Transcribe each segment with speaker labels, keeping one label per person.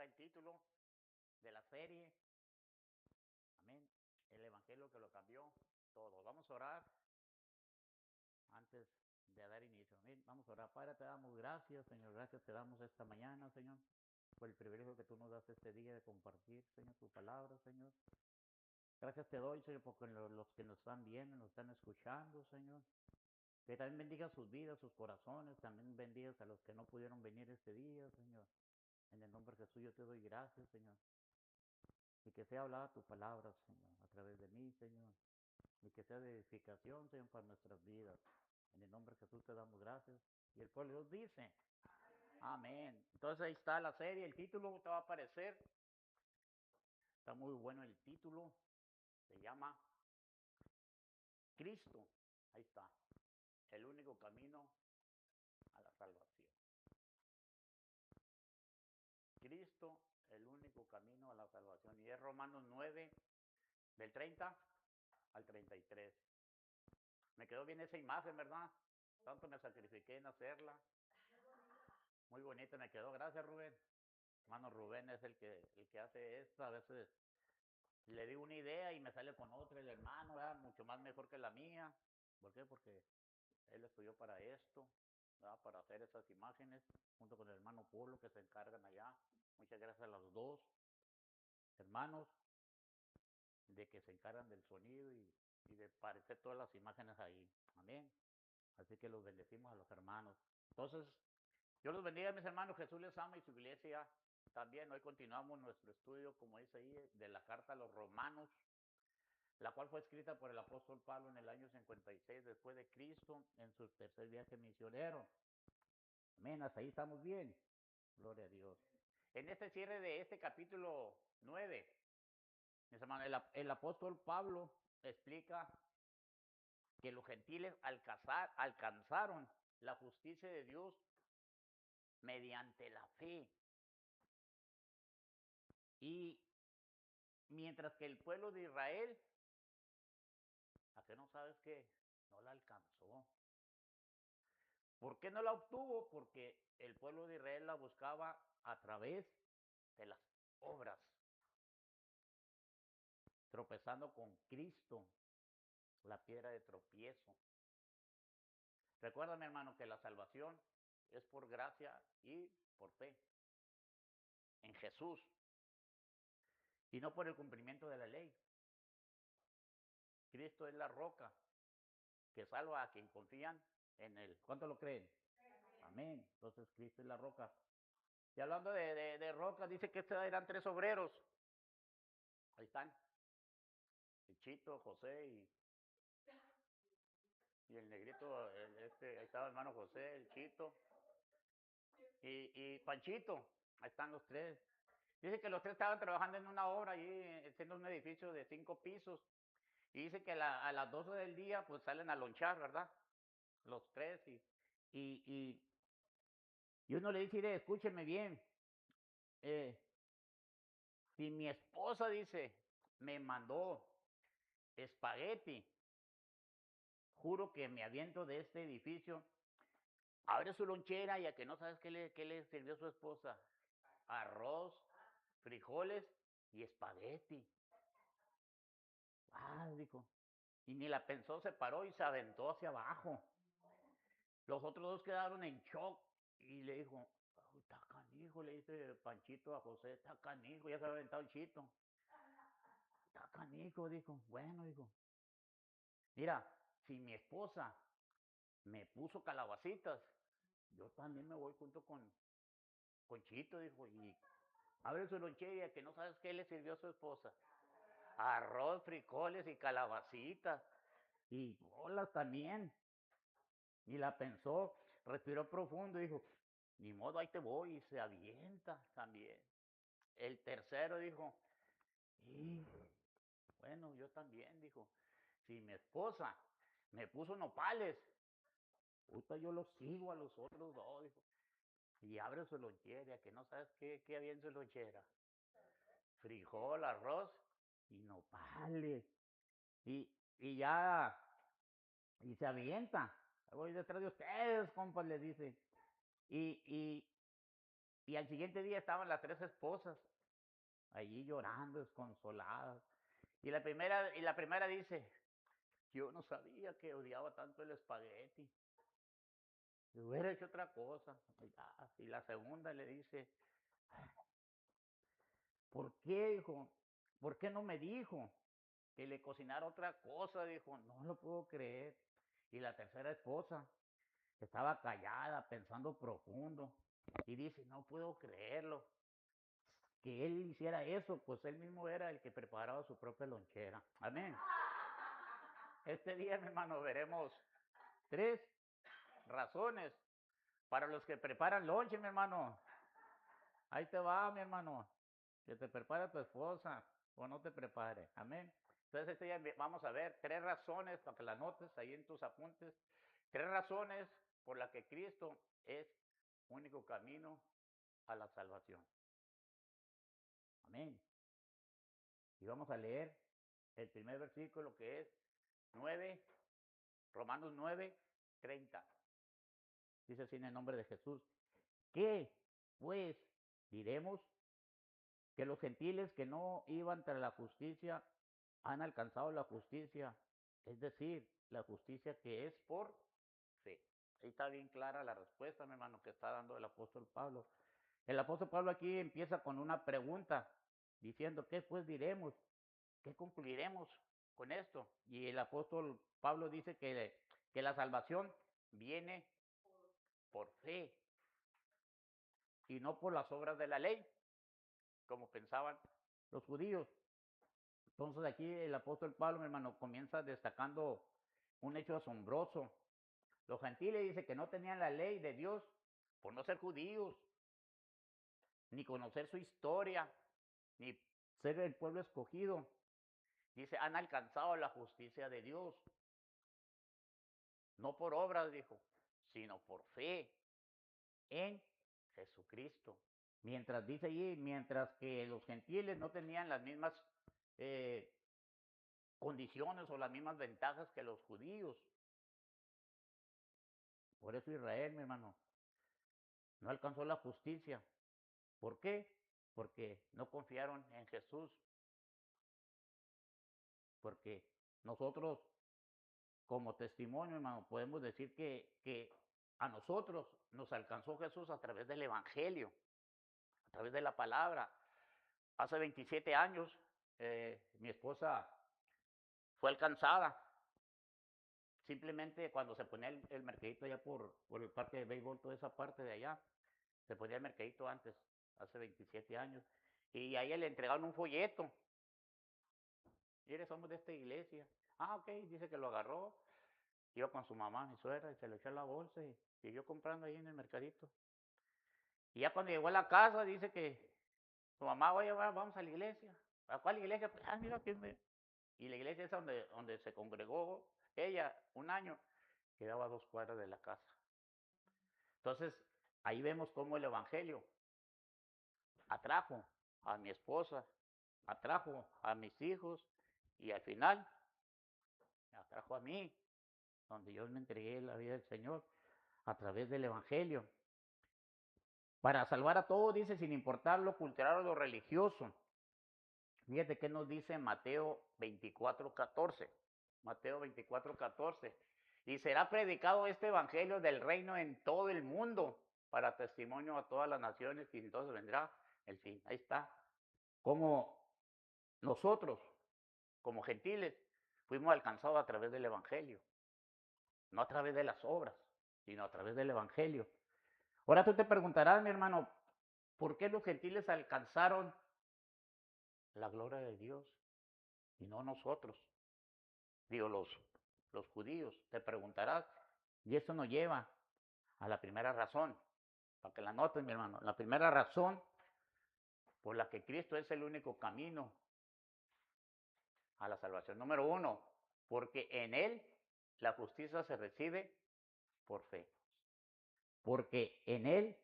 Speaker 1: el título de la serie. Amén. El evangelio que lo cambió todo. Vamos a orar antes de dar inicio. Amén. Vamos a orar. Padre, te damos gracias, Señor. Gracias te damos esta mañana, Señor, por el privilegio que tú nos das este día de compartir, Señor, tu palabra, Señor. Gracias te doy, Señor, porque los que nos están viendo, nos están escuchando, Señor. Que también bendiga sus vidas, sus corazones. También bendigas a los que no pudieron venir este día, Señor. En el nombre de Jesús yo te doy gracias, Señor. Y que sea hablada tu palabra, Señor, a través de mí, Señor. Y que sea de edificación, Señor, para nuestras vidas. En el nombre de Jesús te damos gracias. Y el pueblo de Dios dice, amén. Entonces ahí está la serie, el título te va a aparecer. Está muy bueno el título. Se llama Cristo. Ahí está. El único camino a la salvación. Cristo, el único camino a la salvación. Y es Romanos 9, del 30 al 33. Me quedó bien esa imagen, ¿verdad? Tanto me sacrifiqué en hacerla. Muy bonita me quedó. Gracias, Rubén. Hermano Rubén es el que hace esto. A veces le digo una idea y me sale con otra. El hermano, ¿verdad? Mucho más mejor que la mía. ¿Por qué? Porque él estudió para esto, ¿verdad? Para hacer esas imágenes, junto con el hermano Polo que se encargan allá. Muchas gracias a los dos hermanos de que se encargan del sonido y de parecer todas las imágenes ahí. Amén. Así que los bendecimos a los hermanos. Entonces, Dios los bendiga, mis hermanos. Jesús les ama y su iglesia también. Hoy continuamos nuestro estudio, como dice ahí, de la carta a los romanos, la cual fue escrita por el apóstol Pablo en el año 56 después de Cristo, en su tercer viaje misionero. Amén, hasta ahí estamos bien. Gloria a Dios. En este cierre de este capítulo 9, mis hermanos, el apóstol Pablo explica que los gentiles alcanzaron la justicia de Dios mediante la fe. Y mientras que el pueblo de Israel, ¿a qué no sabes que no la alcanzó? ¿Por qué no la obtuvo? Porque el pueblo de Israel la buscaba a través de las obras, tropezando con Cristo, la piedra de tropiezo. Recuerda, mi hermano, que la salvación es por gracia y por fe en Jesús y no por el cumplimiento de la ley. Cristo es la roca que salva a quien confían en él. ¿Cuánto lo creen? Amén. Entonces Cristo es la roca. Y hablando de roca, dice que eran 3 obreros. Ahí están. El Chito, José y el negrito, ahí estaba el hermano José, el Chito y Panchito. Ahí están los 3. Dice que los 3 estaban trabajando en una obra allí, haciendo un edificio de 5 pisos. Y dice que a las 12 del día pues salen a lonchar, ¿verdad? Los 3 y, y uno le dice, escúcheme bien, si mi esposa dice, me mandó espagueti, juro que me aviento de este edificio, abre su lonchera y a que no sabes qué le sirvió su esposa, arroz, frijoles y espagueti. Ah, dijo, y ni la pensó, se paró y se aventó hacia abajo. Los otros 2 quedaron en shock y le dijo, está canijo, le dice Panchito a José, está canijo, ya se había aventado el Chito. Está canijo, dijo, bueno, dijo, mira, si mi esposa me puso calabacitas, yo también me voy junto con Chito, dijo, y abre su lonchera que no sabes qué le sirvió a su esposa. Arroz, frijoles y calabacitas. Y bolas también. Y la pensó, respiró profundo y dijo, ni modo, ahí te voy. Y se avienta también. El tercero dijo, y bueno, yo también, dijo, si mi esposa me puso nopales, puta, yo los sigo a los otros 2, dijo. Y abre su lonchera, que no sabes qué había en su lonchera. Frijol, arroz y nopales. Y ya, y se avienta. Voy detrás de ustedes, compas, le dice. Y Y al siguiente día estaban las 3 esposas allí llorando, desconsoladas. Y la primera dice, yo no sabía que odiaba tanto el espagueti. Yo hubiera hecho otra cosa. Y la segunda le dice, ¿por qué, hijo? ¿Por qué no me dijo que le cocinara otra cosa? Dijo, no lo puedo creer. Y la tercera esposa estaba callada, pensando profundo. Y dice, no puedo creerlo. Que él hiciera eso, pues él mismo era el que preparaba su propia lonchera. Amén. Este día, mi hermano, veremos 3 razones para los que preparan lonche, mi hermano. Ahí te va, mi hermano. Que te prepare tu esposa o no te prepare. Amén. Entonces este día vamos a ver 3 razones para que las notes ahí en tus apuntes. 3 razones por las que Cristo es único camino a la salvación. Amén. Y vamos a leer el primer versículo que es 9, Romanos 9:30. Dice así en el nombre de Jesús. ¿Qué pues diremos? Que los gentiles que no iban tras la justicia han alcanzado la justicia, es decir, la justicia que es por fe. Ahí está bien clara la respuesta, mi hermano, que está dando el apóstol Pablo. El apóstol Pablo aquí empieza con una pregunta, diciendo, ¿qué pues diremos? ¿Qué concluiremos con esto? Y el apóstol Pablo dice que la salvación viene por fe y no por las obras de la ley, como pensaban los judíos. Entonces aquí el apóstol Pablo, mi hermano, comienza destacando un hecho asombroso. Los gentiles dice que no tenían la ley de Dios por no ser judíos, ni conocer su historia, ni ser el pueblo escogido. Dice, han alcanzado la justicia de Dios. No por obras, dijo, sino por fe en Jesucristo. Mientras dice allí, mientras que los gentiles no tenían las mismas eh, condiciones o las mismas ventajas que los judíos. Por eso Israel, mi hermano, no alcanzó la justicia. ¿Por qué? Porque no confiaron en Jesús. Porque nosotros, como testimonio, hermano, podemos decir que a nosotros nos alcanzó Jesús a través del Evangelio, a través de la palabra. Hace 27 años, mi esposa fue alcanzada. Simplemente cuando se ponía el mercadito allá por el parque de béisbol, toda esa parte de allá, se ponía el mercadito antes, hace 27 años. Y a ella le entregaron un folleto. Mire, somos de esta iglesia. Ah, ok, dice que lo agarró. Iba con su mamá, mi suegra, y se lo echó a la bolsa y siguió comprando ahí en el mercadito. Y ya cuando llegó a la casa, dice que su mamá, oye, vamos a la iglesia. ¿A cuál iglesia? Pues, mira, y la iglesia esa donde se congregó ella un año, quedaba a 2 cuadras de la casa. Entonces, ahí vemos cómo el Evangelio atrajo a mi esposa, atrajo a mis hijos y al final me atrajo a mí, donde yo me entregué la vida del Señor a través del Evangelio. Para salvar a todos, dice, sin importar lo cultural o lo religioso. Fíjate qué nos dice Mateo 24:14. Mateo 24:14. Y será predicado este evangelio del reino en todo el mundo para testimonio a todas las naciones y entonces vendrá el fin. Ahí está. Como nosotros, como gentiles, fuimos alcanzados a través del evangelio. No a través de las obras, sino a través del evangelio. Ahora tú te preguntarás, mi hermano, ¿por qué los gentiles alcanzaron la gloria de Dios y no nosotros? Digo, los judíos. Te preguntarás, y esto nos lleva a la primera razón, para que la noten, mi hermano. La primera razón por la que Cristo es el único camino a la salvación. Número 1, porque en Él la justicia se recibe por fe. Porque en Él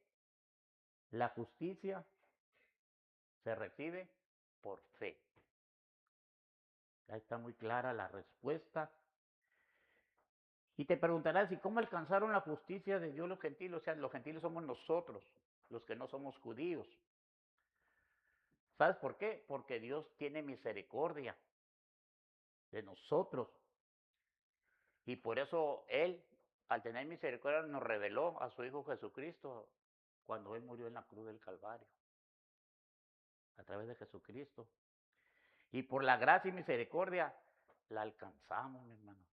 Speaker 1: la justicia se recibe por fe. Ahí está muy clara la respuesta. Y te preguntarás, ¿y cómo alcanzaron la justicia de Dios los gentiles? O sea, los gentiles somos nosotros. los que no somos judíos. ¿Sabes por qué? Porque Dios tiene misericordia de nosotros. Y por eso Él, al tener misericordia, nos reveló a su Hijo Jesucristo cuando Él murió en la cruz del Calvario, a través de Jesucristo. Y por la gracia y misericordia la alcanzamos, mi hermano.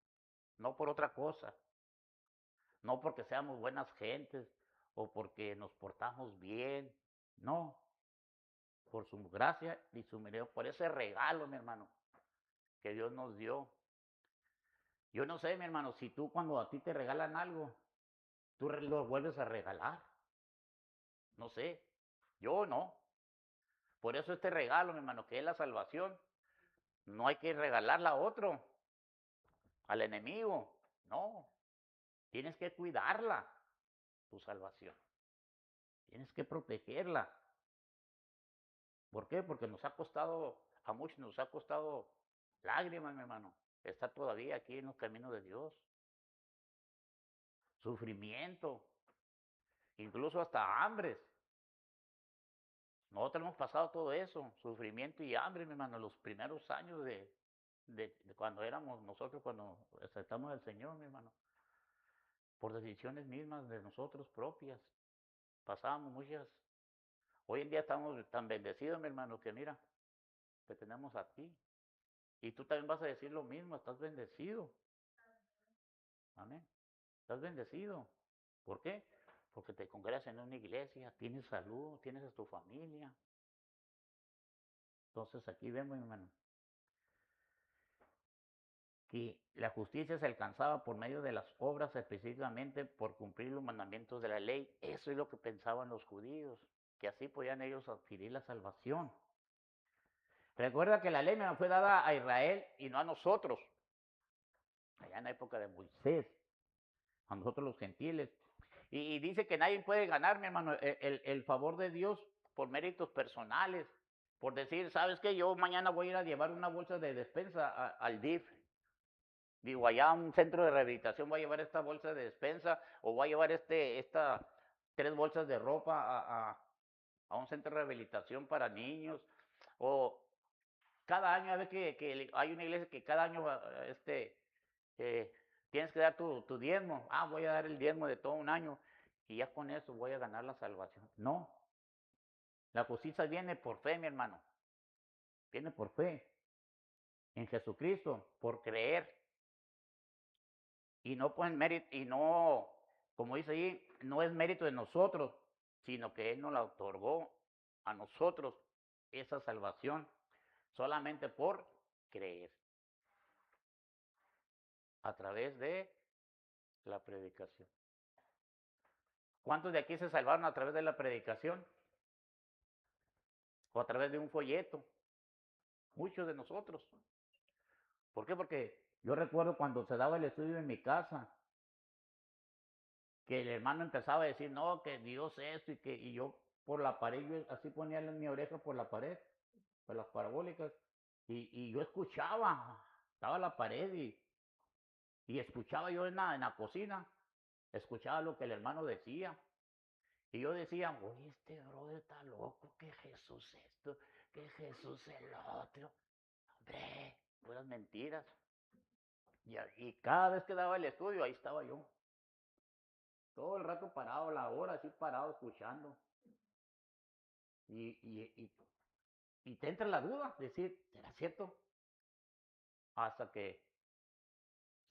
Speaker 1: No por otra cosa. No porque seamos buenas gentes o porque nos portamos bien. No. Por su gracia y su misericordia, por ese regalo, mi hermano, que Dios nos dio. Yo no sé, mi hermano, si tú cuando a ti te regalan algo, tú lo vuelves a regalar. No sé. Yo no. Por eso este regalo, mi hermano, que es la salvación, no hay que regalarla a otro, al enemigo. No. Tienes que cuidarla, tu salvación. Tienes que protegerla. ¿Por qué? Porque nos ha costado, a muchos nos ha costado lágrimas, mi hermano. Está todavía aquí en los caminos de Dios. Sufrimiento, incluso hasta hambres. Nosotros hemos pasado todo eso, sufrimiento y hambre, mi hermano, los primeros años de cuando éramos nosotros, cuando aceptamos al Señor, mi hermano. Por decisiones mismas de nosotros propias. Pasábamos muchas. Hoy en día estamos tan bendecidos, mi hermano, que mira, te tenemos a ti. Y tú también vas a decir lo mismo, estás bendecido. Amén. Estás bendecido. ¿Por qué? Porque te congregas en una iglesia, tienes salud, tienes a tu familia. Entonces aquí vemos, mi hermano, que la justicia se alcanzaba por medio de las obras, específicamente por cumplir los mandamientos de la ley. Eso es lo que pensaban los judíos, que así podían ellos adquirir la salvación. Recuerda que la ley me fue dada a Israel y no a nosotros, allá en la época de Moisés, a nosotros los gentiles. Y dice que nadie puede ganar, mi hermano, el favor de Dios por méritos personales, por decir, ¿sabes qué? Yo mañana voy a ir a llevar una bolsa de despensa al DIF. Digo, allá a un centro de rehabilitación voy a llevar esta bolsa de despensa o voy a llevar esta 3 bolsas de ropa a un centro de rehabilitación para niños. O cada año, a ver que hay una iglesia que cada año eh, tienes que dar tu diezmo. Ah, voy a dar el diezmo de todo un año y ya con eso voy a ganar la salvación. No, la justicia viene por fe, mi hermano. Viene por fe en Jesucristo, por creer. Y no por mérito, y no, como dice ahí, no es mérito de nosotros, sino que Él nos la otorgó a nosotros esa salvación solamente por creer a través de la predicación. ¿Cuántos de aquí se salvaron a través de la predicación? O a través de un folleto. Muchos de nosotros. ¿Por qué? Porque yo recuerdo cuando se daba el estudio en mi casa, que el hermano empezaba a decir, no, que Dios esto, y yo por la pared, yo así ponía en mi oreja por la pared, por las parabólicas, y yo escuchaba, estaba la pared y escuchaba yo en la cocina, escuchaba lo que el hermano decía. Y yo decía, oye, este brother está loco, que Jesús esto, que Jesús el otro. Hombre, puras mentiras. Y cada vez que daba el estudio, ahí estaba yo. Todo el rato parado, la hora así parado, escuchando. Y, y, y, y te entra la duda, decir, ¿será cierto? Hasta que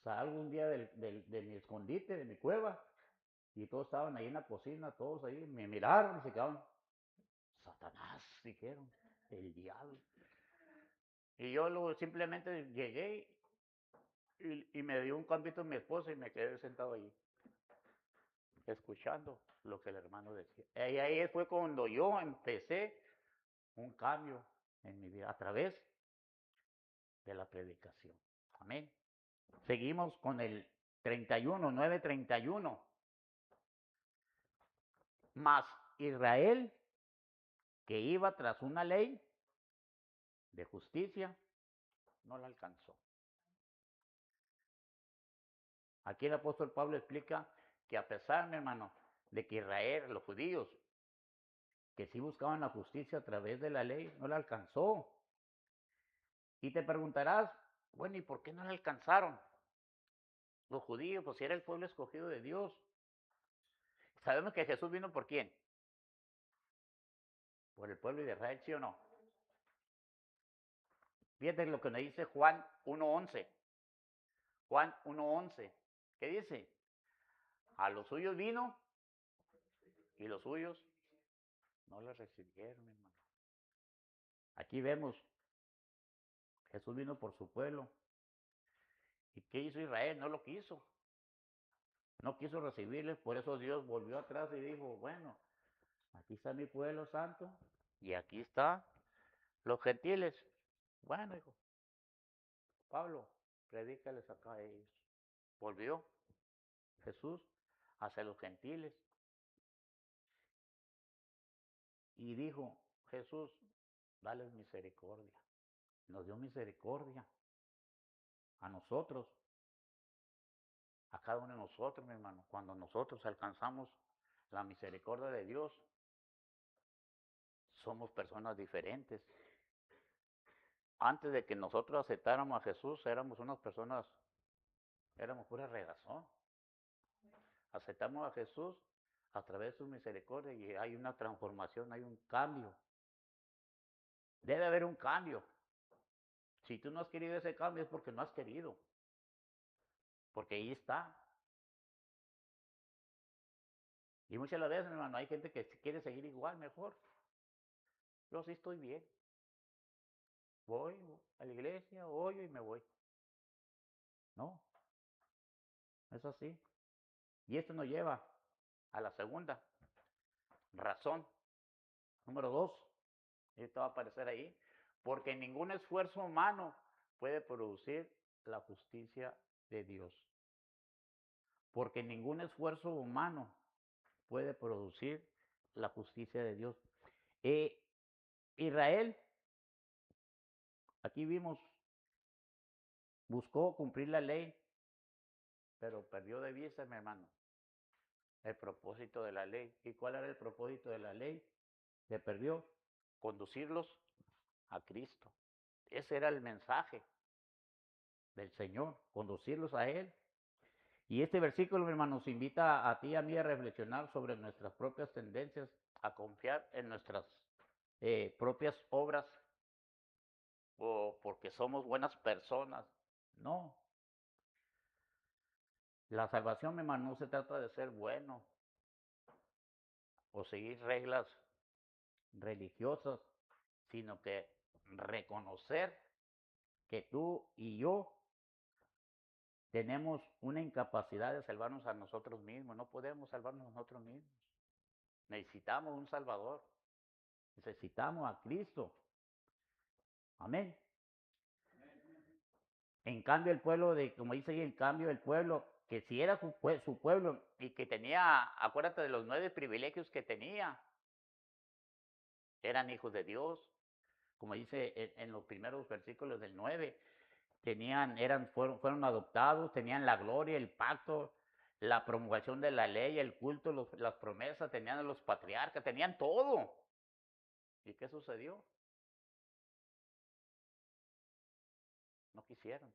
Speaker 1: salgo un día de mi escondite, de mi cueva, y todos estaban ahí en la cocina, todos ahí, me miraron y se quedaron, Satanás, dijeron, el diablo. Y yo luego simplemente llegué y me dio un campito mi esposa y me quedé sentado allí, escuchando lo que el hermano decía. Y ahí fue cuando yo empecé un cambio en mi vida a través de la predicación. Amén. Seguimos con el 31, 9:31. Mas Israel, que iba tras una ley de justicia, no la alcanzó. Aquí el apóstol Pablo explica que a pesar, mi hermano, de que Israel, los judíos, que sí buscaban la justicia a través de la ley, no la alcanzó. Y te preguntarás, bueno, ¿y por qué no la alcanzaron? Los judíos, pues si era el pueblo escogido de Dios. Sabemos que Jesús vino por quién, por el pueblo de Israel, ¿sí o no? Fíjate lo que nos dice Juan 1:11. Juan 1:11. ¿Qué dice? A los suyos vino y los suyos no le recibieron, hermano. Aquí vemos, Jesús vino por su pueblo. ¿Y qué hizo Israel? No lo quiso. No quiso recibirle, por eso Dios volvió atrás y dijo, bueno, aquí está mi pueblo santo y aquí está los gentiles. Bueno, dijo, Pablo, predícales acá a ellos. Volvió Jesús hacia los gentiles y dijo, Jesús, dales misericordia. Nos dio misericordia a nosotros, a cada uno de nosotros, mi hermano. Cuando nosotros alcanzamos la misericordia de Dios, somos personas diferentes. Antes de que nosotros aceptáramos a Jesús, éramos unas personas, éramos pura regazón. Aceptamos a Jesús a través de su misericordia y hay una transformación, hay un cambio. Debe haber un cambio. Si tú no has querido ese cambio es porque no has querido, porque ahí está. Y muchas veces, mi hermano, hay gente que quiere seguir igual, mejor. Yo sí estoy bien. Voy a la iglesia, oyo y me voy. No, es así. Y esto nos lleva a la segunda razón. Número 2. Esto va a aparecer ahí. Porque ningún esfuerzo humano puede producir la justicia de Dios. Porque ningún esfuerzo humano puede producir la justicia de Dios. Israel, aquí vimos, buscó cumplir la ley, pero perdió de vista, mi hermano, el propósito de la ley. ¿Y cuál era el propósito de la ley? Se perdió, conducirlos a Cristo. Ese era el mensaje del Señor, conducirlos a Él. Y este versículo, mi hermano, nos invita a ti y a mí a reflexionar sobre nuestras propias tendencias, a confiar en nuestras propias obras o porque somos buenas personas. No. La salvación, mi hermano, no se trata de ser bueno o seguir reglas religiosas, sino que reconocer que tú y yo tenemos una incapacidad de salvarnos a nosotros mismos. No podemos salvarnos a nosotros mismos. Necesitamos un Salvador. Necesitamos a Cristo. Amén. En cambio, el pueblo, como dice ahí, en cambio, el pueblo, que si era su pueblo y que tenía, acuérdate de los 9 privilegios que tenía, eran hijos de Dios, como dice en los primeros versículos del 9, fueron adoptados, tenían la gloria, el pacto, la promulgación de la ley, el culto, las promesas, tenían a los patriarcas, tenían todo. ¿Y qué sucedió? No quisieron.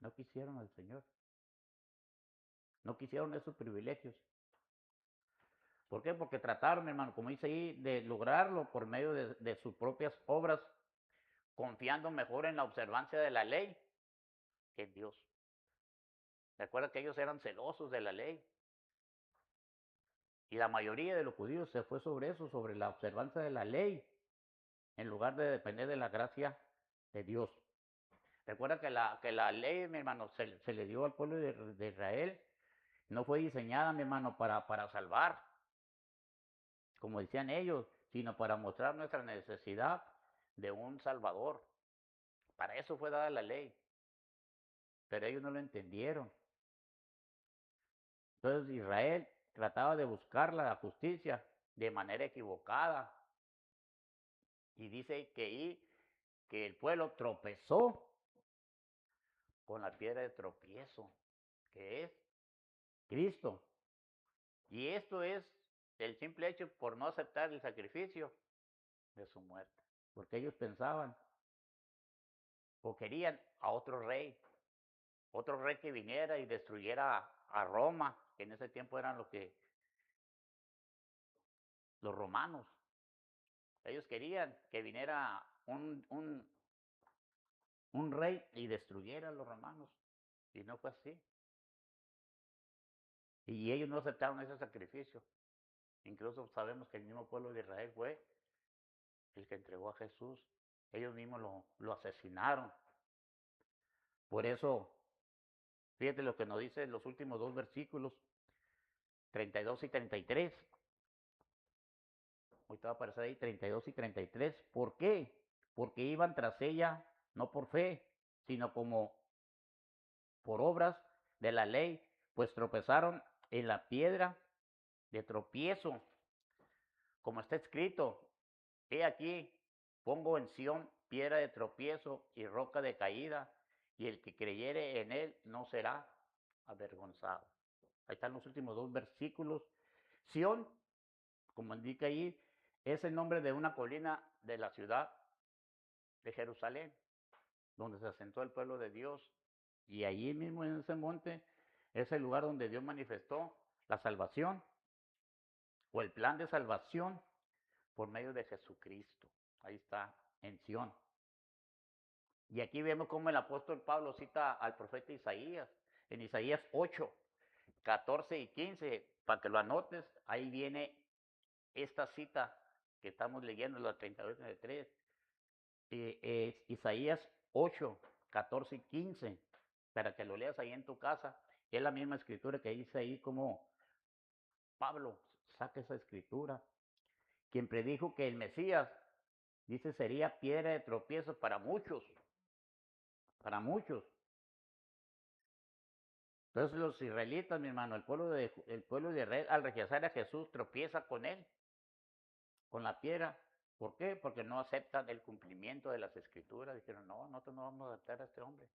Speaker 1: No quisieron al Señor. No quisieron esos privilegios. ¿Por qué? Porque trataron, hermano, como dice ahí, de lograrlo por medio de sus propias obras, confiando mejor en la observancia de la ley que en Dios. Recuerda que ellos eran celosos de la ley. Y la mayoría de los judíos se fue sobre eso, sobre la observancia de la ley, en lugar de depender de la gracia de Dios. Recuerda que la ley, mi hermano, se le dio al pueblo de Israel. No fue diseñada, mi hermano, para salvar, como decían ellos, sino para mostrar nuestra necesidad de un Salvador. Para eso fue dada la ley. Pero ellos no lo entendieron. Entonces Israel trataba de buscar la justicia de manera equivocada. Y dice que el pueblo tropezó con la piedra de tropiezo, que es Cristo. Y esto es el simple hecho por no aceptar el sacrificio de su muerte. Porque ellos pensaban o querían a otro rey que viniera y destruyera a Roma, que en ese tiempo eran los romanos. Ellos querían que viniera un rey y destruyera a los romanos. Y no fue así. Y ellos no aceptaron ese sacrificio. Incluso sabemos que el mismo pueblo de Israel fue el que entregó a Jesús. Ellos mismos lo asesinaron. Por eso, fíjate lo que nos dice los últimos dos versículos, 32 y 33. Ahorita va a aparecer ahí 32 y 33. ¿Por qué? Porque iban tras ella, no por fe, sino como por obras de la ley, pues tropezaron en la piedra de tropiezo, como está escrito, he aquí, pongo en Sión piedra de tropiezo y roca de caída, y el que creyere en él no será avergonzado. Ahí están los últimos dos versículos. Sión, como indica ahí, es el nombre de una colina de la ciudad de Jerusalén, donde se asentó el pueblo de Dios. Y allí mismo en ese monte es el lugar donde Dios manifestó la salvación o el plan de salvación por medio de Jesucristo. Ahí está, en Sión. Y aquí vemos cómo el apóstol Pablo cita al profeta Isaías, en Isaías 8, 14 y 15, para que lo anotes, ahí viene esta cita que estamos leyendo, la 32 y 33, es Isaías 8, 14 y 15, para que lo leas ahí en tu casa. Es la misma escritura que dice ahí como Pablo saca esa escritura. Quien predijo que el Mesías, dice, sería piedra de tropiezo para muchos, para muchos. Entonces los israelitas, mi hermano, el pueblo de Israel, al rechazar a Jesús, tropieza con él, con la piedra. ¿Por qué? Porque no aceptan el cumplimiento de las escrituras. Dijeron, no, nosotros no vamos a aceptar a este hombre.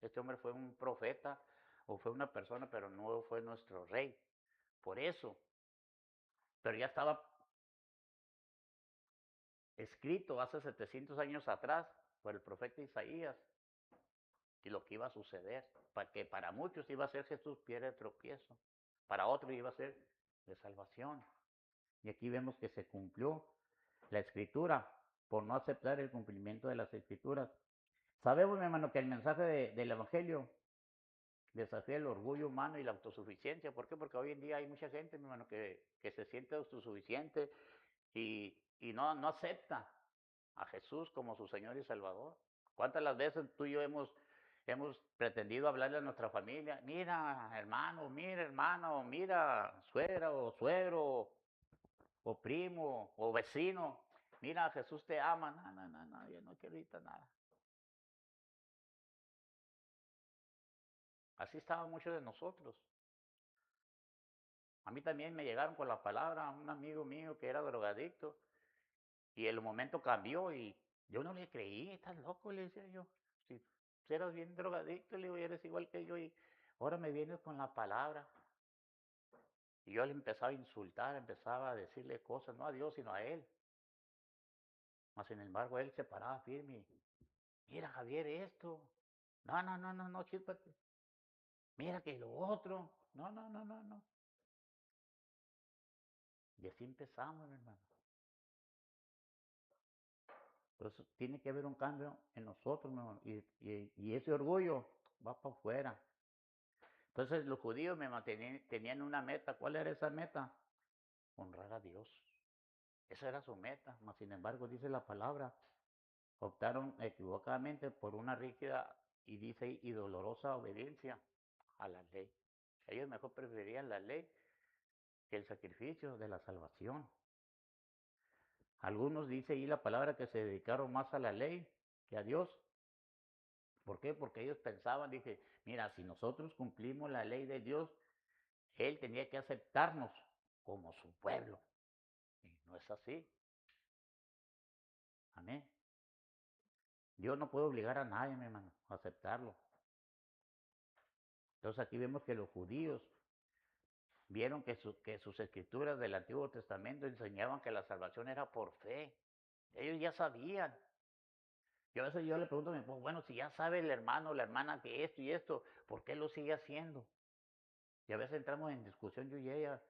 Speaker 1: Este hombre fue un profeta o fue una persona, pero no fue nuestro rey. Por eso. Pero ya estaba escrito hace 700 años atrás por el profeta Isaías y lo que iba a suceder. Para que para muchos iba a ser Jesús piedra de tropiezo. Para otros iba a ser de salvación. Y aquí vemos que se cumplió la escritura por no aceptar el cumplimiento de las escrituras. Sabemos, mi hermano, que el mensaje del Evangelio desafía el orgullo humano y la autosuficiencia. ¿Por qué? Porque hoy en día hay mucha gente, mi hermano, que se siente autosuficiente y no acepta a Jesús como su Señor y Salvador. ¿Cuántas las veces tú y yo hemos pretendido hablarle a nuestra familia? Mira, hermano, mira, suegra o suegro o primo o vecino. Mira, Jesús te ama. No, yo no quiero ahorita nada. Así estaban muchos de nosotros. A mí también me llegaron con la palabra un amigo mío que era drogadicto y el momento cambió y yo no le creí, estás loco, le decía yo. Si eras bien drogadicto, le digo, eres igual que yo y ahora me vienes con la palabra. Y yo le empezaba a insultar, empezaba a decirle cosas, no a Dios, sino a él. Mas sin embargo, él se paraba firme y, mira, Javier, esto. No, chíspate. Mira que lo otro. No. Y así empezamos, hermano. Entonces tiene que haber un cambio en nosotros, hermano. Y ese orgullo va para afuera. Entonces los judíos tenían una meta. ¿Cuál era esa meta? Honrar a Dios. Esa era su meta. Mas sin embargo, dice la palabra, optaron equivocadamente por una rígida y dice y dolorosa obediencia a la ley. Ellos mejor preferían la ley que el sacrificio de la salvación. Algunos dice ahí la palabra que se dedicaron más a la ley que a Dios. ¿Por qué? Porque ellos pensaban, dije, mira, si nosotros cumplimos la ley de Dios, Él tenía que aceptarnos como su pueblo. Y no es así. Amén. Dios no puede obligar a nadie, mi hermano, a aceptarlo. Entonces aquí vemos que los judíos vieron que sus escrituras del Antiguo Testamento enseñaban que la salvación era por fe. Ellos ya sabían. Yo a veces yo le pregunto a mi esposo, bueno, si ya sabe el hermano o la hermana que esto y esto, ¿por qué lo sigue haciendo? Y a veces entramos en discusión yo y ella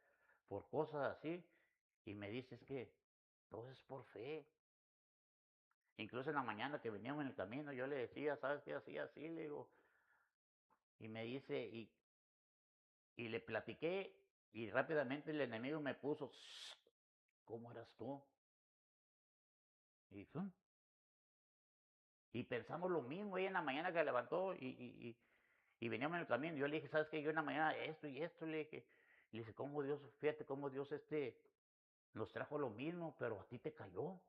Speaker 1: por cosas así, y me dice, es que todo es por fe. Incluso en la mañana que veníamos en el camino, yo le decía, ¿sabes qué? Así, le digo, y me dice, y le platiqué, y rápidamente el enemigo me puso, ¿cómo eras tú? Y, y pensamos lo mismo, ella en la mañana que levantó, y veníamos en el camino, yo le dije, ¿sabes qué? Yo en la mañana esto y esto, le dije, y le dije, ¿cómo Dios, fíjate cómo Dios nos trajo lo mismo, pero a ti te cayó?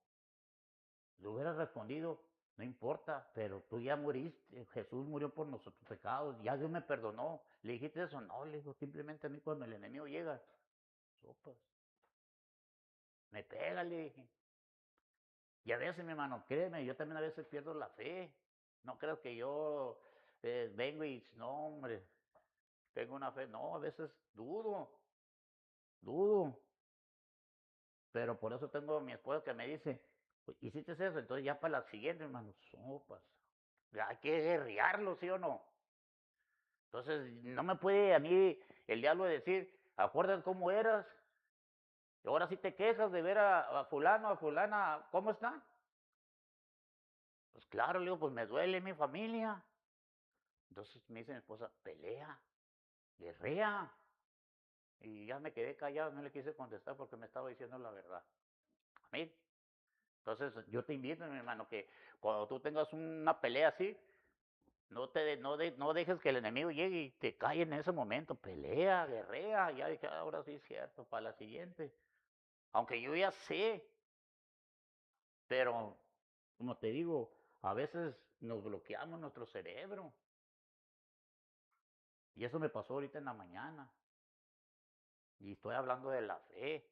Speaker 1: Le hubiera respondido, no importa, pero tú ya moriste, Jesús murió por nuestros pecados, ya Dios me perdonó. ¿Le dijiste eso? No, le digo, simplemente a mí cuando el enemigo llega, sopas, me pega, le dije. Y a veces, mi hermano, créeme, yo también a veces pierdo la fe. No creo que yo vengo y, no, hombre, tengo una fe. No, a veces dudo. Pero por eso tengo a mi esposa que me dice, "Pues, ¿hiciste eso? Entonces ya para la siguiente, hermano, sopas. Hay que guerrearlo, ¿sí o no? Entonces, no me puede a mí el diablo decir, acuérdate cómo eras, y ahora sí te quejas de ver a fulano, a fulana, ¿cómo está? Pues claro, le digo, pues me duele mi familia. Entonces me dice mi esposa, pelea, guerrea. Y ya me quedé callado, no le quise contestar porque me estaba diciendo la verdad. Amén. Entonces, yo te invito, mi hermano, que cuando tú tengas una pelea así, no dejes que el enemigo llegue y te calle en ese momento. Pelea, guerrea. Ya dije, ahora sí es cierto, para la siguiente. Aunque yo ya sé, pero como te digo, a veces nos bloqueamos nuestro cerebro. Y eso me pasó ahorita en la mañana. Y estoy hablando de la fe.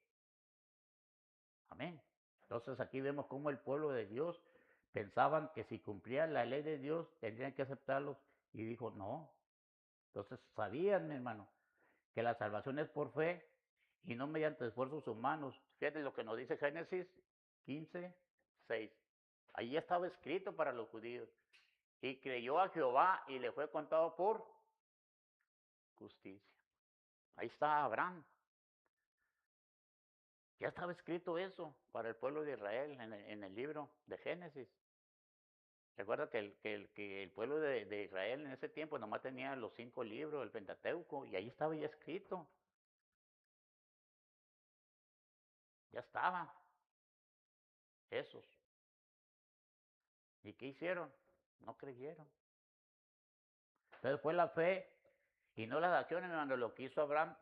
Speaker 1: Amén. Entonces aquí vemos cómo el pueblo de Dios pensaban que si cumplían la ley de Dios tendrían que aceptarlos. Y dijo, no. Entonces sabían, mi hermano, que la salvación es por fe y no mediante esfuerzos humanos. Fíjate lo que nos dice Génesis 15:6. Allí estaba escrito para los judíos. Y creyó a Jehová y le fue contado por justicia. Ahí está Abraham. Ya estaba escrito eso para el pueblo de Israel en el libro de Génesis. Recuerda que el pueblo de Israel en ese tiempo nomás tenía los 5 libros, el Pentateuco, y ahí estaba ya escrito. Ya estaba, esos. ¿Y qué hicieron? No creyeron. Entonces fue la fe y no las acciones, hermano, lo que hizo Abraham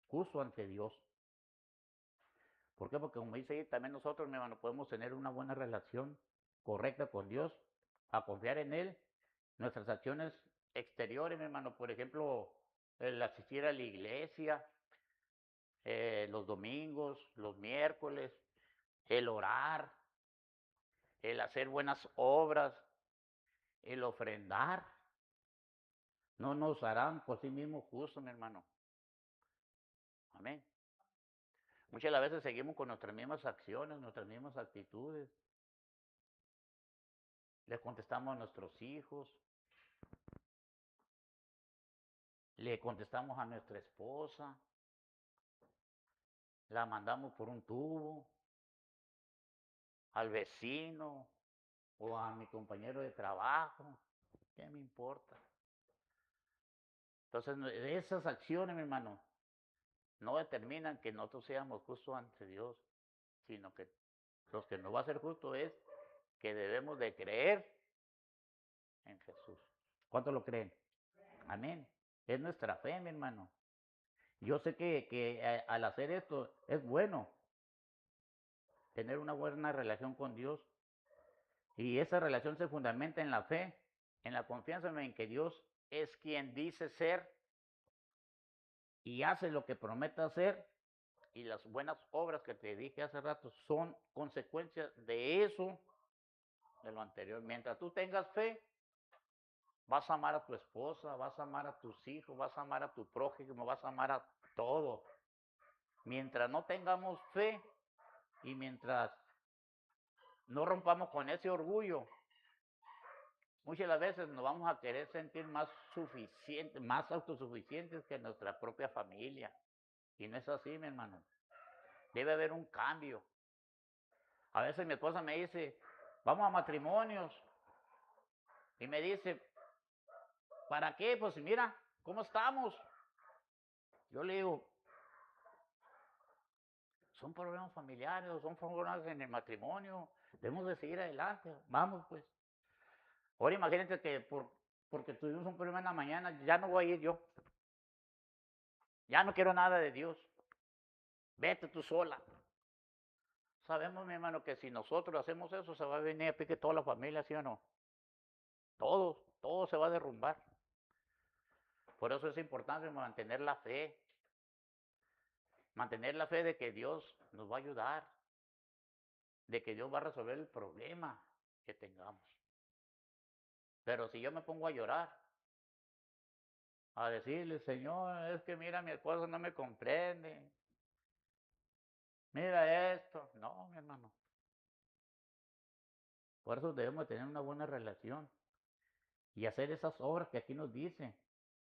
Speaker 1: justo ante Dios. ¿Por qué? Porque como dice ahí, también nosotros, mi hermano, podemos tener una buena relación correcta con Dios, a confiar en Él. Nuestras acciones exteriores, mi hermano, por ejemplo, el asistir a la iglesia, los domingos, los miércoles, el orar, el hacer buenas obras, el ofrendar, no nos harán por sí mismos justos, mi hermano. Amén. Muchas de las veces seguimos con nuestras mismas acciones, nuestras mismas actitudes. Le contestamos a nuestros hijos, le contestamos a nuestra esposa, la mandamos por un tubo, al vecino o a mi compañero de trabajo. ¿Qué me importa? Entonces, esas acciones, mi hermano, no determinan que nosotros seamos justos ante Dios, sino que los que nos va a ser justo es que debemos de creer en Jesús. ¿Cuánto lo creen? Amén. Es nuestra fe, mi hermano. Yo sé que al hacer esto es bueno tener una buena relación con Dios y esa relación se fundamenta en la fe, en la confianza en que Dios es quien dice ser y hace lo que promete hacer y las buenas obras que te dije hace rato son consecuencias de eso, de lo anterior. Mientras tú tengas fe, vas a amar a tu esposa, vas a amar a tus hijos, vas a amar a tu prójimo, vas a amar a todo. Mientras no tengamos fe y mientras no rompamos con ese orgullo, muchas de las veces nos vamos a querer sentir más suficientes, más autosuficientes que nuestra propia familia. Y no es así, mi hermano. Debe haber un cambio. A veces mi esposa me dice, vamos a matrimonios. Y me dice, ¿para qué? Pues mira, ¿cómo estamos? Yo le digo, son problemas familiares, son problemas en el matrimonio. Debemos de seguir adelante. Vamos, pues. Ahora imagínate que porque tuvimos un problema en la mañana, ya no voy a ir yo. Ya no quiero nada de Dios. Vete tú sola. Sabemos, mi hermano, que si nosotros hacemos eso, se va a venir a pique toda la familia, ¿sí o no? Todo se va a derrumbar. Por eso es importante mantener la fe de que Dios nos va a ayudar, de que Dios va a resolver el problema que tengamos. Pero si yo me pongo a llorar, a decirle, Señor, es que mira, mi esposo no me comprende, mira esto. No, mi hermano. Por eso debemos tener una buena relación y hacer esas obras que aquí nos dicen.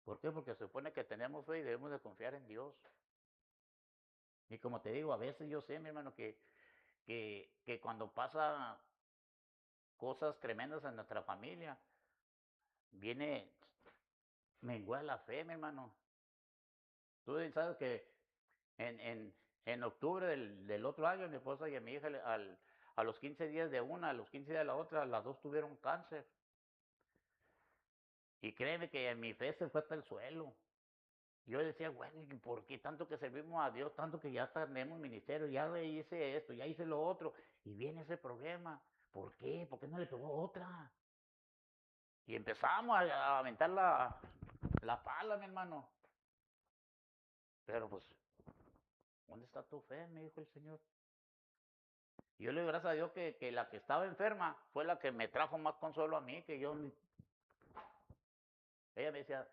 Speaker 1: ¿Por qué? Porque se supone que tenemos fe y debemos de confiar en Dios. Y como te digo, a veces yo sé, mi hermano, que cuando pasa cosas tremendas en nuestra familia, viene, mengua la fe, mi hermano. Tú sabes que en octubre del otro año, mi esposa y a mi hija, a los 15 días de una, a los 15 días de la otra, las dos tuvieron cáncer. Y créeme que mi fe se fue hasta el suelo. Yo decía, bueno, ¿y por qué tanto que servimos a Dios, tanto que ya tenemos ministerio, ya hice esto, ya hice lo otro, y viene ese problema? ¿Por qué? ¿Por qué no le pegó otra? Y empezamos a aventar la pala, mi hermano. Pero pues, ¿dónde está tu fe? Me dijo el Señor. Y yo le doy gracias a Dios que la que estaba enferma fue la que me trajo más consuelo a mí, que yo. Ella me decía,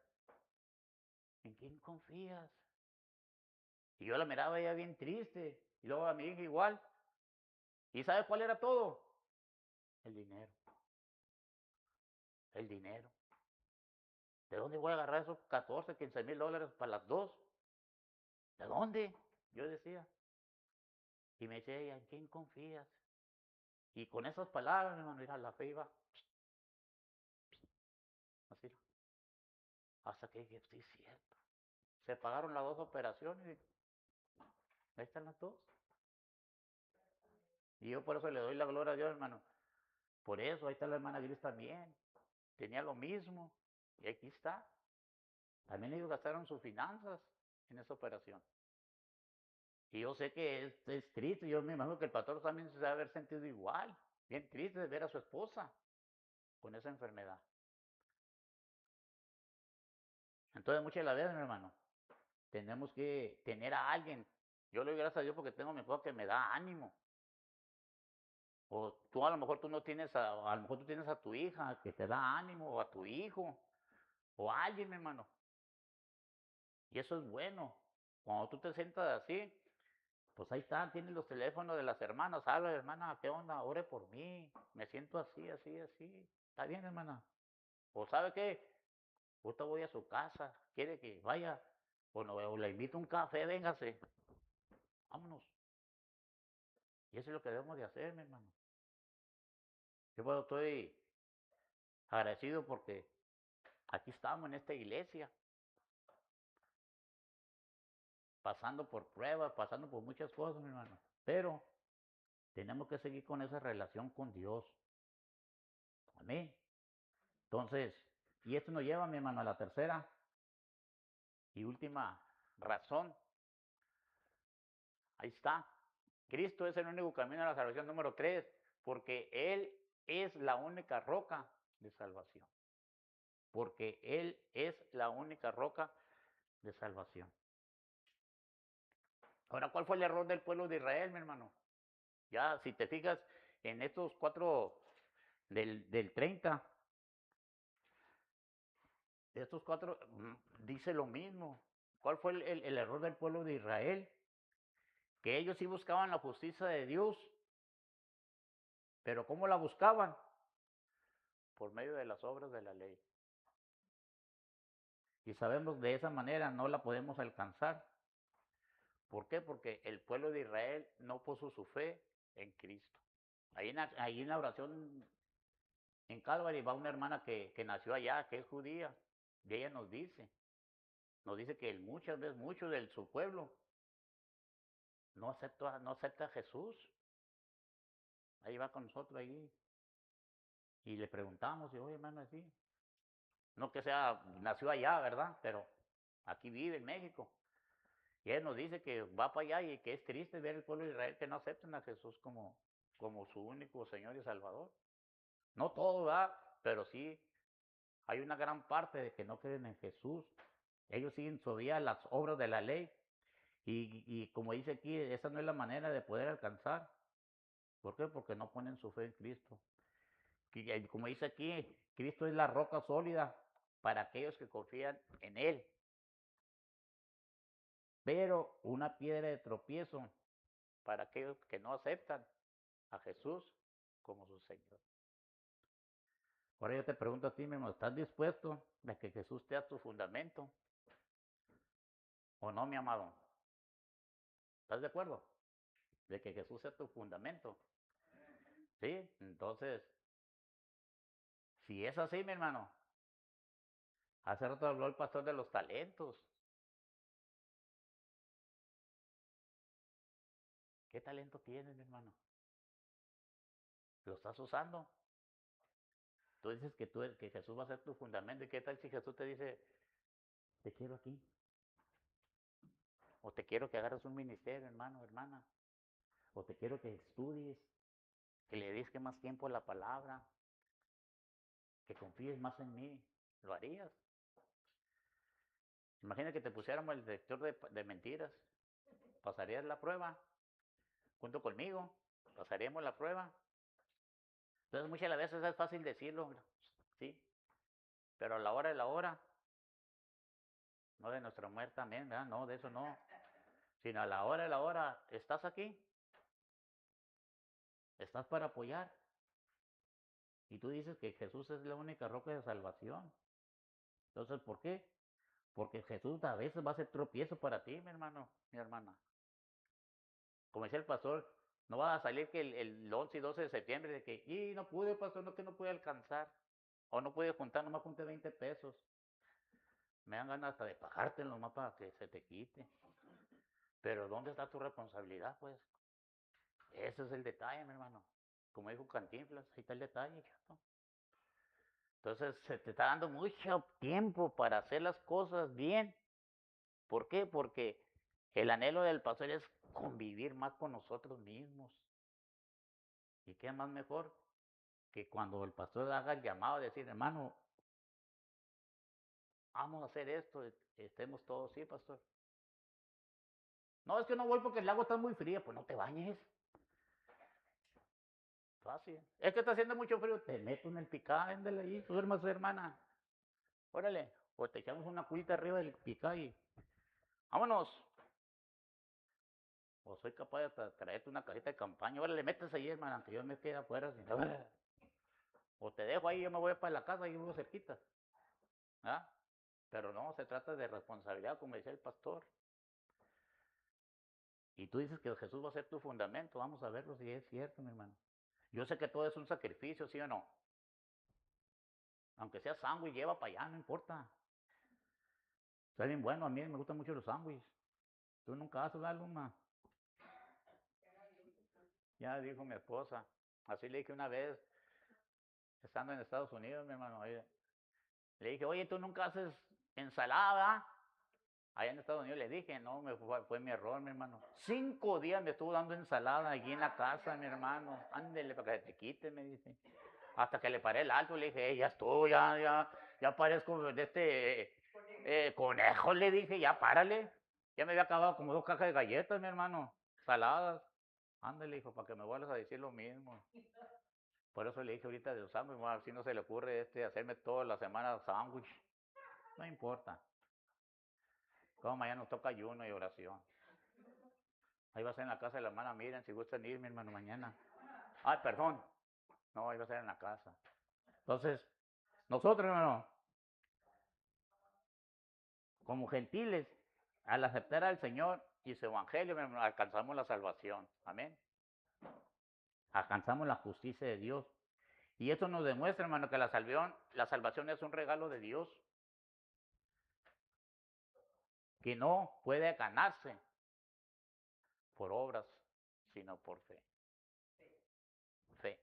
Speaker 1: ¿en quién confías? Y yo la miraba ella bien triste. Y luego a mi hija igual. ¿Y sabes cuál era todo? El dinero. El dinero. ¿De dónde voy a agarrar esos 14, 15 mil dólares para las dos? ¿De dónde? Yo decía. Y me decía ella, ¿en quién confías? Y con esas palabras, mi hermano, mira, la fe iba así. Hasta que dije, sí, es cierto. Se pagaron las dos operaciones y ahí están las dos. Y yo por eso le doy la gloria a Dios, hermano. Por eso, ahí está la hermana Gris también. Tenía lo mismo. Y aquí está. También ellos gastaron sus finanzas en esa operación. Y yo sé que es triste. Yo me imagino que el pastor también se debe haber sentido igual. Bien triste de ver a su esposa con esa enfermedad. Entonces, muchas de las veces, mi hermano, tenemos que tener a alguien. Yo le doy gracias a Dios porque tengo a mi esposa que me da ánimo. O tú a lo mejor tú no tienes, a lo mejor tú tienes a tu hija que te da ánimo, o a tu hijo, o a alguien, mi hermano. Y eso es bueno. Cuando tú te sientas así, pues ahí está, tienes los teléfonos de las hermanas. Habla, hermana, ¿qué onda? Ore por mí. Me siento así, así, así. Está bien, hermana. O ¿sabe qué? Ahorita voy a su casa. ¿Quiere que vaya? Bueno, o le invito a un café, véngase. Vámonos. Y eso es lo que debemos de hacer, mi hermano. Yo bueno, estoy agradecido porque aquí estamos en esta iglesia, pasando por pruebas, pasando por muchas cosas, mi hermano. Pero tenemos que seguir con esa relación con Dios. Amén. Entonces, y esto nos lleva, mi hermano, a la tercera y última razón. Ahí está. Cristo es el único camino a la salvación número 3, porque Él es la única roca de salvación. Porque Él es la única roca de salvación. Ahora, ¿cuál fue el error del pueblo de Israel, mi hermano? Ya, si te fijas en estos cuatro del 30, estos cuatro dice lo mismo. ¿Cuál fue el error del pueblo de Israel? Que ellos sí buscaban la justicia de Dios, pero ¿cómo la buscaban? Por medio de las obras de la ley. Y sabemos de esa manera no la podemos alcanzar. ¿Por qué? Porque el pueblo de Israel no puso su fe en Cristo. Ahí en la oración en Calvary va una hermana que nació allá, que es judía, y ella nos dice que muchas veces, mucho de su pueblo no acepta a Jesús. Ahí va con nosotros ahí. Y le preguntamos, y oye, hermano, así. No que nació allá, ¿verdad? Pero aquí vive en México. Y él nos dice que va para allá y que es triste ver el pueblo de Israel que no acepten a Jesús como su único Señor y Salvador. No todo, ¿verdad? Pero sí hay una gran parte de que no creen en Jesús. Ellos siguen todavía las obras de la ley. Y como dice aquí, esa no es la manera de poder alcanzar. ¿Por qué? Porque no ponen su fe en Cristo. Y como dice aquí, Cristo es la roca sólida para aquellos que confían en Él. Pero una piedra de tropiezo para aquellos que no aceptan a Jesús como su Señor. Ahora yo te pregunto a ti mismo, ¿estás dispuesto a que Jesús sea tu fundamento? ¿O no, mi amado? ¿Estás de acuerdo? De que Jesús sea tu fundamento. ¿Sí? Entonces, si es así, mi hermano, hace rato habló el pastor de los talentos. ¿Qué talento tienes, mi hermano? ¿Lo estás usando? Tú dices que Jesús va a ser tu fundamento. ¿Y qué tal si Jesús te dice, te quiero aquí? O te quiero que agarres un ministerio, hermano, hermana. O te quiero que estudies, que le dediques más tiempo a la palabra, que confíes más en mí. ¿Lo harías? Imagina que te pusiéramos el detector de mentiras. ¿Pasarías la prueba? Junto conmigo. ¿Pasaríamos la prueba? Entonces muchas veces es fácil decirlo, ¿sí? Pero a la hora de la hora, no de nuestra muerte también, ¿verdad? No, de eso no. Sino a la hora de la hora, ¿estás aquí? ¿Estás para apoyar? Y tú dices que Jesús es la única roca de salvación. Entonces, ¿por qué? Porque Jesús a veces va a ser tropiezo para ti, mi hermano, mi hermana. Como decía el pastor, no va a salir que el 11 y 12 de septiembre de que, y no pude, pastor, no que no pude alcanzar. O no pude juntar, nomás junté 20 pesos. Me dan ganas hasta de pagarte nomás para que se te quite. Pero ¿dónde está tu responsabilidad, pues? Ese es el detalle, mi hermano. Como dijo Cantinflas, ahí está el detalle, chato. Entonces se te está dando mucho tiempo para hacer las cosas bien. ¿Por qué? Porque el anhelo del pastor es convivir más con nosotros mismos. ¿Y qué más mejor que cuando el pastor haga el llamado, decir, hermano, vamos a hacer esto, estemos todos, sí, pastor? No, es que no voy porque el agua está muy fría, pues no te bañes. Fácil. Es que está haciendo mucho frío, te meto en el picá, véndele ahí, duermas, hermana. Órale, o te echamos una culita arriba del picá y vámonos. O soy capaz de traerte una cajita de campaña, órale, metes ahí, hermana, que yo me quede afuera. Sin... O te dejo ahí, yo me voy para la casa y vivo cerquita. ¿Ah? Pero no, se trata de responsabilidad, como decía el pastor. Y tú dices que Jesús va a ser tu fundamento, vamos a verlo si es cierto, mi hermano. Yo sé que todo es un sacrificio, ¿sí o no? Aunque sea sándwich, lleva para allá, no importa. Está bien bueno, a mí me gustan mucho los sándwiches. Tú nunca haces algo, ma. Ya dijo mi esposa. Así le dije una vez, estando en Estados Unidos, mi hermano. Le dije, oye, tú nunca haces ensalada. Allá en Estados Unidos le dije, no, fue mi error, mi hermano. 5 días me estuvo dando ensalada allí en la casa, mi hermano. Ándele para que te quite, me dice. Hasta que le paré el alto, le dije, ya estuvo, ya parezco de conejo, le dije, ya párale. Ya me había acabado como 2 cajas de galletas, mi hermano, saladas. Ándale, hijo, para que me vuelvas a decir lo mismo. Por eso le dije ahorita de los sándwiches, a ver si no se le ocurre hacerme toda la semana sándwich. No importa. Como mañana nos toca ayuno y oración. Ahí va a ser en la casa de la hermana Miren, si gustan ir, mi hermano, mañana. Ay, perdón. No, ahí va a ser en la casa. Entonces, nosotros, hermano, como gentiles, al aceptar al Señor y su evangelio, mi hermano, alcanzamos la salvación. Amén. Alcanzamos la justicia de Dios. Y eso nos demuestra, hermano, que la salvación es un regalo de Dios que no puede ganarse por obras, sino por fe. Fe.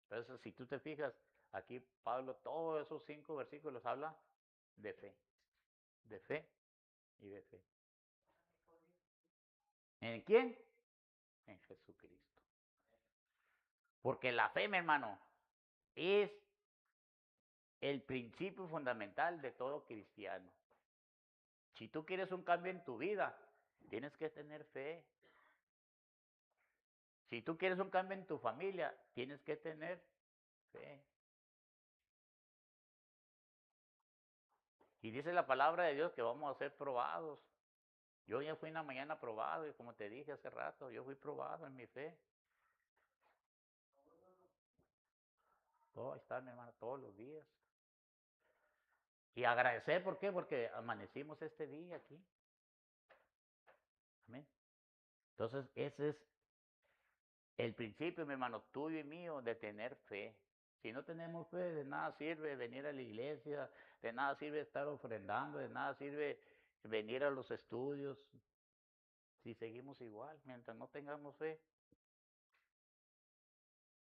Speaker 1: Entonces, si tú te fijas, aquí Pablo, todos esos 5 versículos habla de fe y de fe. ¿En quién? En Jesucristo. Porque la fe, mi hermano, es el principio fundamental de todo cristiano. Si tú quieres un cambio en tu vida, tienes que tener fe. Si tú quieres un cambio en tu familia, tienes que tener fe. Y dice la palabra de Dios que vamos a ser probados. Yo ya fui una mañana probado y como te dije hace rato, yo fui probado en mi fe. Todo está, mi hermano, todos los días. Y agradecer, ¿por qué? Porque amanecimos este día aquí. Amén. Entonces, ese es el principio, mi hermano, tuyo y mío, de tener fe. Si no tenemos fe, de nada sirve venir a la iglesia, de nada sirve estar ofrendando, de nada sirve venir a los estudios, si seguimos igual, mientras no tengamos fe.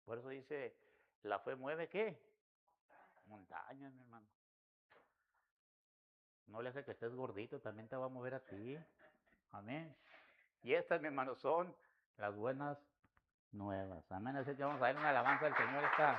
Speaker 1: Por eso dice, la fe mueve ¿qué? Montañas, mi hermano. No le hace que estés gordito, también te va a mover a ti. Amén. Y estas, mi hermano, son las buenas nuevas. Amén. Así que vamos a dar una alabanza al Señor esta